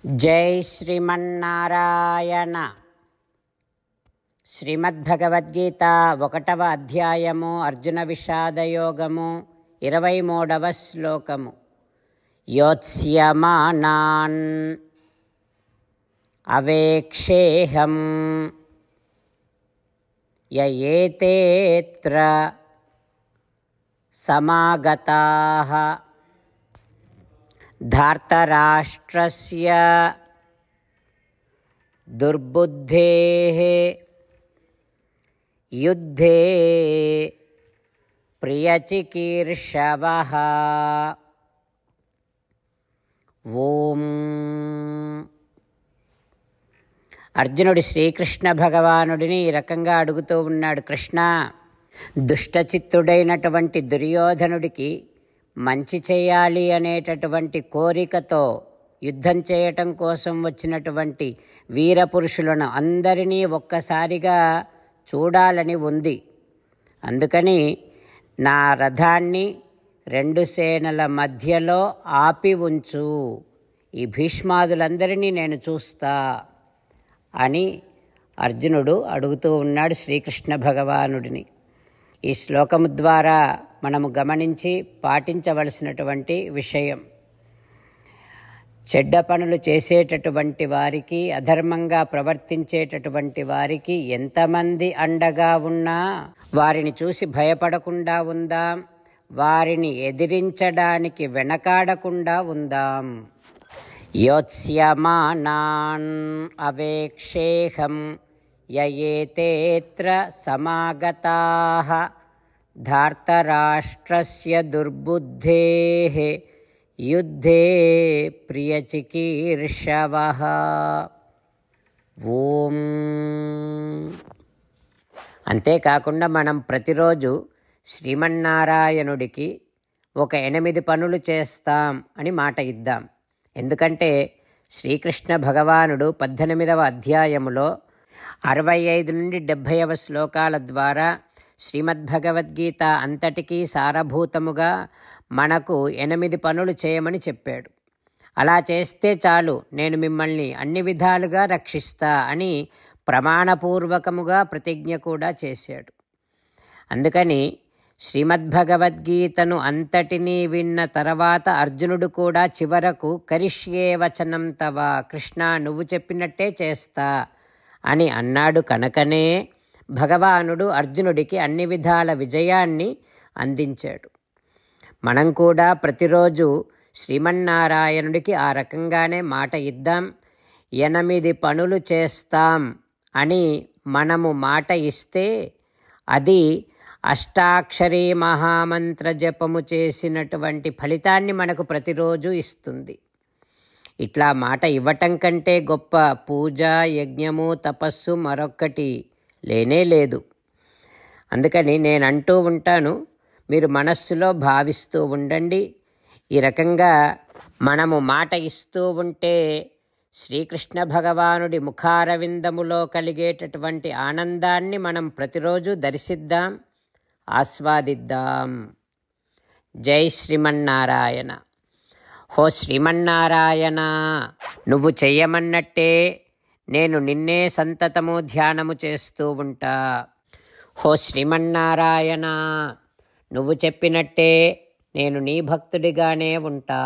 జై శ్రీమన్నారాయణ. శ్రీమద్భగవద్గీత 1వ అధ్యాయము అర్జున విషాదయోగము 23వ శ్లోకము. యోత్స్యమానాన్ అవేక్షేహం యయేతేత్ర సమాగతాః ధార్తరాష్ట్రస్య దుర్బుద్ధేః యుద్ధే ప్రియచికీర్షవః. ఓం. అర్జునుడు శ్రీకృష్ణ భగవానుడిని ఈ రకంగా అడుగుతూ ఉన్నాడు. కృష్ణ, దుష్టచిత్తుడైనటువంటి దుర్యోధనుడికి మంచి చేయాలి అనేటటువంటి కోరికతో యుద్ధం చేయటం కోసం వచ్చినటువంటి వీరపురుషులను అందరినీ ఒక్కసారిగా చూడాలని ఉంది. అందుకని నా రథాన్ని 2 సేనల మధ్యలో ఆపి ఉంచు, ఈ భీష్మాదులందరినీ నేను చూస్తా అని అర్జునుడు అడుగుతూ ఉన్నాడు శ్రీకృష్ణ భగవానుడిని. ఈ శ్లోకము ద్వారా మనము గమనించి పాటించవలసినటువంటి విషయం, చెడ్డ పనులు చేసేటటువంటి వారికి, అధర్మంగా ప్రవర్తించేటటువంటి వారికి ఎంతమంది అండగా ఉన్నా వారిని చూసి భయపడకుండా ఉందాం, వారిని ఎదిరించడానికి వెనకాడకుండా ఉందాం. యోత్స్యమానాన్ అవేక్షేహం యయేతేత్ర సమాగతాః ధార్తరాష్ట్రస్య దుర్బుద్ధేః యుద్ధే ప్రియచికీర్షవః. ఓం. అంతేకాకుండా మనం ప్రతిరోజు శ్రీమన్నారాయణుడికి ఒక 8 పనులు చేస్తాం అని మాట ఇద్దాం. ఎందుకంటే శ్రీకృష్ణ భగవానుడు 18వ అధ్యాయములో 65 నుండి 70వ శ్లోకాల ద్వారా శ్రీమద్భగవద్గీత అంతటికీ సారభూతముగా మనకు 8 పనులు చేయమని చెప్పాడు. అలా చేస్తే చాలు, నేను మిమ్మల్ని అన్ని విధాలుగా రక్షిస్తా అని ప్రమాణపూర్వకముగా ప్రతిజ్ఞ కూడా చేశాడు. అందుకని శ్రీమద్భగవద్గీతను అంతటినీ విన్న తర్వాత అర్జునుడు కూడా చివరకు కరిష్యే వచనం తవ, కృష్ణ నువ్వు చెప్పినట్టే చేస్తా అని అన్నాడు. కనుకనే భగవానుడు అర్జునుడికి అన్ని విధాల విజయాన్ని అందించాడు. మనం కూడా ప్రతిరోజు శ్రీమన్నారాయణుడికి ఆ రకంగానే మాట ఇద్దాం. 8 పనులు చేస్తాం అని మనము మాట ఇస్తే అది అష్టాక్షరీ మహామంత్ర జపము చేసినటువంటి ఫలితాన్ని మనకు ప్రతిరోజు ఇస్తుంది. ఇట్లా మాట ఇవ్వటం కంటే గొప్ప పూజ, యజ్ఞము, తపస్సు మరొక్కటి లేనే లేదు. అందుకని నేను అంటూ ఉంటాను, మీరు మనస్సులో భావిస్తూ ఉండండి. ఈ రకంగా మనము మాట ఇస్తూ ఉంటే శ్రీకృష్ణ భగవానుడి ముఖారవిందములో కలిగేటటువంటి ఆనందాన్ని మనం ప్రతిరోజు దర్శిద్దాం, ఆస్వాదిద్దాం. జై శ్రీమన్నారాయణ. హో శ్రీమన్నారాయణ, నువ్వు చెయ్యమన్నట్టే నేను నిన్నే సంతతము ధ్యానము చేస్తూ ఉంటా. హో శ్రీమన్నారాయణ, నువ్వు చెప్పినట్టే నేను నీ భక్తుడిగానే ఉంటా.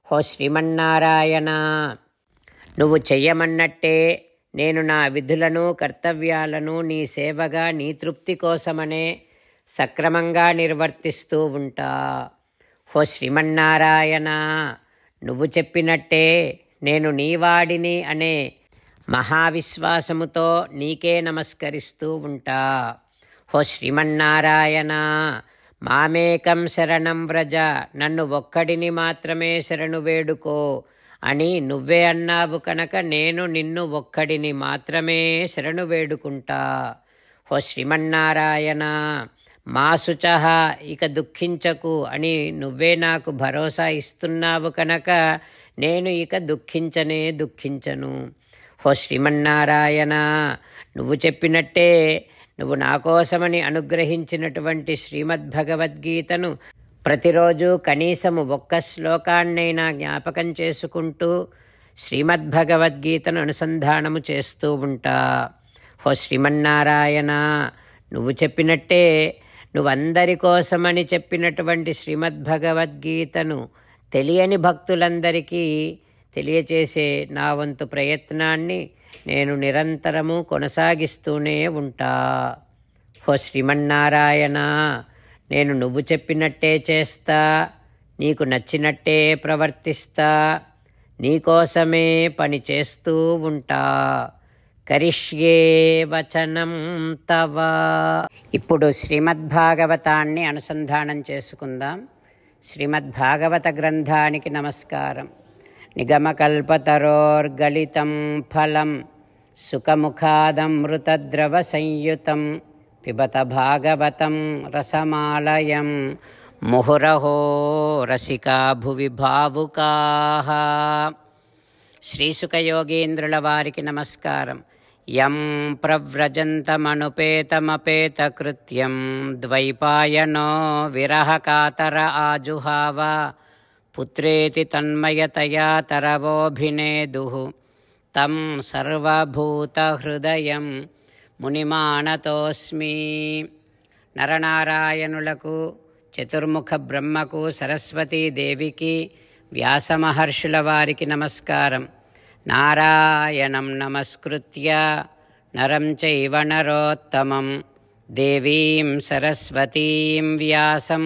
హో శ్రీమన్నారాయణ, నువ్వు చెయ్యమన్నట్టే నేను నా విధులను, కర్తవ్యాలను నీ సేవగా, నీ తృప్తి కోసమనే సక్రమంగా నిర్వర్తిస్తూ ఉంటా. హో శ్రీమన్నారాయణ, నువ్వు చెప్పినట్టే నేను నీవాడిని అనే మహావిశ్వాసముతో నీకే నమస్కరిస్తూ ఉంటా. హో శ్రీమన్నారాయణ, మామేకం శరణం వ్రజ, నన్ను ఒక్కడిని మాత్రమే శరణు వేడుకో అని నువ్వే అన్నావు కనుక నేను నిన్ను ఒక్కడిని మాత్రమే శరణు వేడుకుంటా. హో శ్రీమన్నారాయణ, మా శుచః, ఇక దుఃఖించకు అని నువ్వే నాకు భరోసా ఇస్తున్నావు కనుక నేను ఇక దుఃఖించను. హో శ్రీమన్నారాయణ, నువ్వు చెప్పినట్టే నువ్వు నా కోసమని అనుగ్రహించినటువంటి శ్రీమద్భగవద్గీతను ప్రతిరోజు కనీసము 1 శ్లోకాన్నైనా జ్ఞాపకం చేసుకుంటూ శ్రీమద్భగవద్గీతను అనుసంధానము చేస్తూ ఉంటా. ఓ శ్రీమన్నారాయణ, నువ్వు చెప్పినట్టే, నువ్వందరి కోసమని చెప్పినటువంటి శ్రీమద్భగవద్గీతను తెలియని భక్తులందరికీ తెలియచేసే నా వంతు ప్రయత్నాన్ని నేను నిరంతరము కొనసాగిస్తూనే ఉంటా. ఓ శ్రీమన్నారాయణ, నేను నువ్వు చెప్పినట్టే చేస్తా, నీకు నచ్చినట్టే ప్రవర్తిస్తా, నీకోసమే పని చేస్తూ ఉంటా. కరిష్యే వచనం తవ. ఇప్పుడు శ్రీమద్భాగవతాన్ని అనుసంధానం చేసుకుందాం. శ్రీమద్భాగవత గ్రంథానికి నమస్కారం. నిగమకల్పతరోర్గళితం ఫలం సుఖముఖాదమృతద్రవ సంయుతం పిబత భాగవతం రసమాలయం ముహురహో రసికా భువి భావుకాః. శ్రీసుఖయోగీంద్రుల వారికి నమస్కారం. యం ప్రవ్రజంతమనుపేతమపేతకృత్యం ద్వైపాయనో విరహకాతర ఆజుహావ పుత్రేతి తన్మయతయా తరవోభినేదుః తం సర్వభూతహృదయం మునిమానతోస్మి. నరనారాయణులకు, చతుర్ముఖ బ్రహ్మకు, సరస్వతీదేవికి, వ్యాసమహర్షుల వారికి నమస్కారం. నారాయణం నమస్కృత్య నరం చైవ నరోత్తమం దేవీం సరస్వతీం వ్యాసం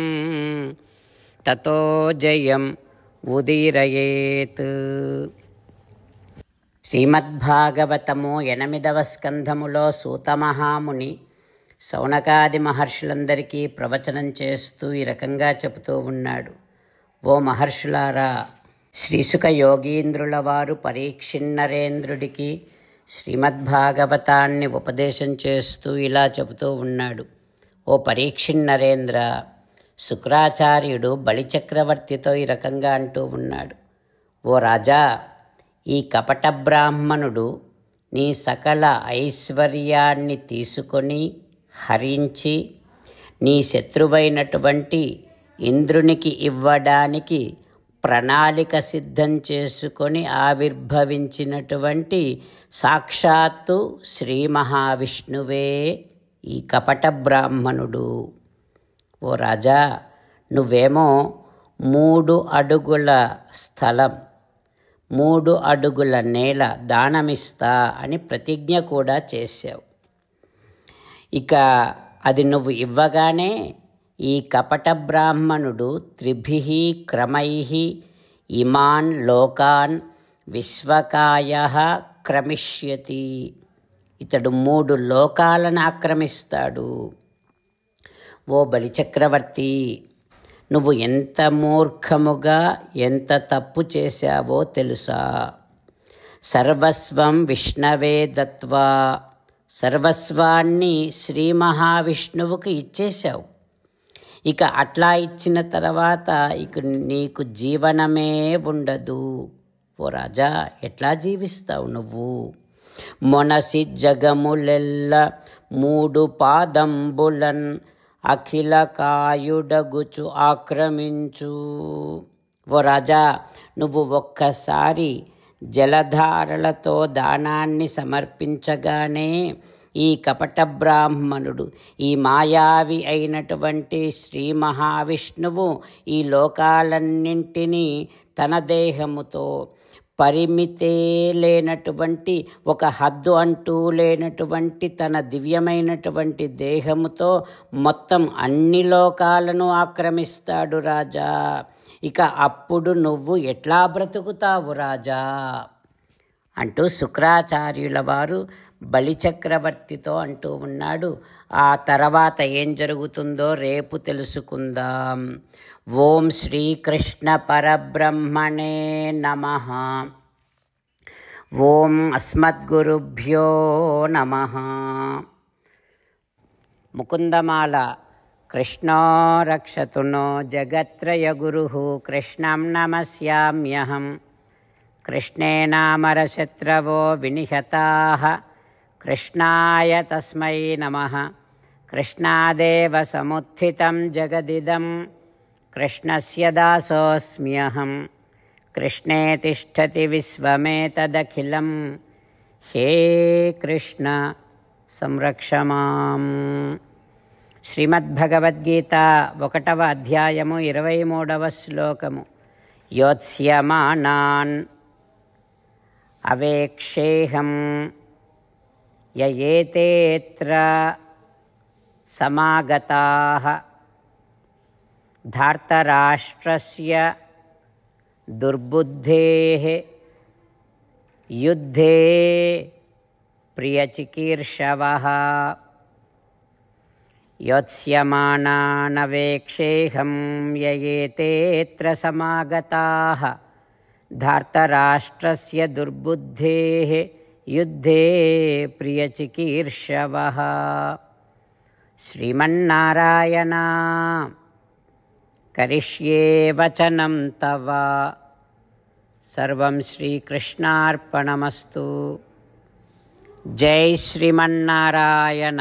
తతో జయం ఉదీరయేత్. శ్రీమద్భాగవతము 8వ స్కంధములో సూతమహాముని శౌనకాది మహర్షులందరికీ ప్రవచనం చేస్తూ ఈ రకంగా చెబుతూ ఉన్నాడు. ఓ మహర్షులారా, శ్రీసుఖ యోగీంద్రుల వారు పరీక్షిన్నరేంద్రుడికి శ్రీమద్భాగవతాన్ని ఉపదేశం చేస్తూ ఇలా చెబుతూ ఉన్నాడు. ఓ పరీక్షిన్నరేంద్ర, శుక్రాచార్యుడు బలిచక్రవర్తితో ఈ రకంగా అంటూ ఉన్నాడు. ఓ రాజా, ఈ కపట బ్రాహ్మణుడు నీ సకల ఐశ్వర్యాన్ని తీసుకొని హరించి నీ శత్రువైనటువంటి ఇంద్రునికి ఇవ్వడానికి ప్రణాళిక సిద్ధం చేసుకొని ఆవిర్భవించినటువంటి సాక్షాత్తు శ్రీ మహావిష్ణువే ఈ కపట బ్రాహ్మణుడు. ఓ రాజా, నువ్వేమో 3 అడుగుల స్థలం, 3 అడుగుల నేల దానమిస్తా అని ప్రతిజ్ఞ కూడా చేశావు. ఇక అది నువ్వు ఇవ్వగానే ఈ కపట బ్రాహ్మణుడు త్రిభిః క్రమైః ఇమాన్ లోకాన్ విశ్వకాయః క్రమిష్యతి. ఇతడు 3 లోకాలను ఆక్రమిస్తాడు. ఓ బలిచక్రవర్తి, నువ్వు ఎంత మూర్ఖముగా ఎంత తప్పు చేశావో తెలుసా? సర్వస్వం విష్ణవే దత్వా, సర్వస్వాన్ని శ్రీ మహావిష్ణువుకు ఇచ్చేశావు. ఇక అట్లా ఇచ్చిన తర్వాత ఇక నీకు జీవనమే ఉండదు. ఓ రాజా, ఎట్లా జీవిస్తావు నువ్వు? మొనసి జగములెల్ల 3 పాదంబులన్ అఖిల కాయుడగుచు ఆక్రమించు. ఓ రాజా, నువ్వు ఒక్కసారి జలధారలతో దానాన్ని సమర్పించగానే ఈ కపట బ్రాహ్మణుడు, ఈ మాయావి అయినటువంటి శ్రీ మహావిష్ణువు ఈ లోకాలన్నింటినీ తన దేహముతో, పరిమితే లేనటువంటి, ఒక హద్దు అంటూ లేనటువంటి తన దివ్యమైనటువంటి దేహముతో మొత్తం అన్ని లోకాలను ఆక్రమిస్తాడు రాజా. ఇక అప్పుడు నువ్వు ఎట్లా బ్రతుకుతావు రాజా అంటూ శుక్రాచార్యుల వారు బలిచక్రవర్తితో అంటూ ఉన్నాడు. ఆ తర్వాత ఏం జరుగుతుందో రేపు తెలుసుకుందాం. ఓం శ్రీకృష్ణ పరబ్రహ్మణే నమః. ఓం అస్మద్గురుభ్యో నమః. ముకుందమాల. కృష్ణో రక్షతు నో జగత్రయగురుః కృష్ణం నమస్యామ్యహం. కృష్ణేనామరశత్రవో వినిహతాః కృష్ణాయ తస్మై నమః. కృష్ణాదేవ సముత్థితం జగదిదం కృష్ణస్య దాసోऽస్మ్యహం. कृष्णे तिष्ठति विश्वमेतदखिलं हे कृष्ण संरक्ष माम्. శ్రీమద్భగవద్గీత 1వ అధ్యాయము 23వ శ్లోకము. యోత్స్యమానాన్ అవేక్షేహం యయేతేత్ర సమాగతాః ధార్తరాష్ట్రస్య దుర్బుద్ధేః యుద్ధే ప్రియచికీర్షవః. యోత్స్యమానానవేక్షేహం యయేతేత్ర సమాగతాః ధార్తరాష్ట్రస్య దుర్బుద్ధేః యుద్ధే ప్రియచికీర్షవః. శ్రీమన్నారాయణ కరిష్యే వచనం తవ. సర్వం శ్రీకృష్ణార్పణమస్తు. జై శ్రీమన్నారాయణ.